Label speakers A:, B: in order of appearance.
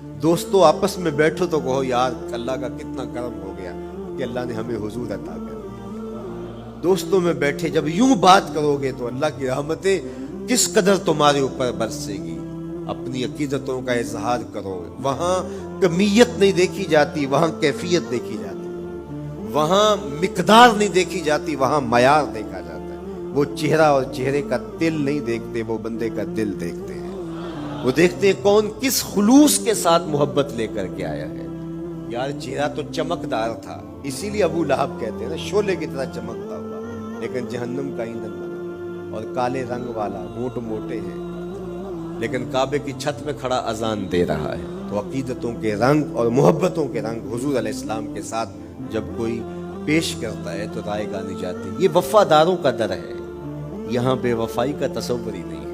A: दोस्तों आपस में बैठो तो कहो यार अल्लाह का कितना करम हो गया कि अल्लाह ने हमें हुजूर अता कर दिया। दोस्तों में बैठे जब यूं बात करोगे तो अल्लाह की रहमतें किस कदर तुम्हारे ऊपर बरसेगी। अपनी अकीदतों का इजहार करो। वहां कमियत नहीं देखी जाती, वहां कैफियत देखी जाती, वहां मिकदार नहीं देखी जाती, वहां मयार देखा जाता है। वो चेहरा और चेहरे का तिल नहीं देखते, वो बंदे का दिल देखते हैं। वो देखते हैं कौन किस खुलूस के साथ मोहब्बत लेकर के आया है। यार चेहरा तो चमकदार था, इसीलिए अबू लहब कहते हैं ना शोले की तरह चमकता हुआ, लेकिन जहन्नुम का ईंधन बना। और काले रंग वाला, होंठ मोटे हैं, लेकिन काबे की छत में खड़ा अजान दे रहा है। तो अकीदतों के रंग और मोहब्बतों के रंग हुजूर अलैहिस्सलाम के साथ जब कोई पेश करता है तो राय गानी जाती है। ये वफादारों का दर है, यहाँ बेवफाई का तसव्वुर ही नहीं है।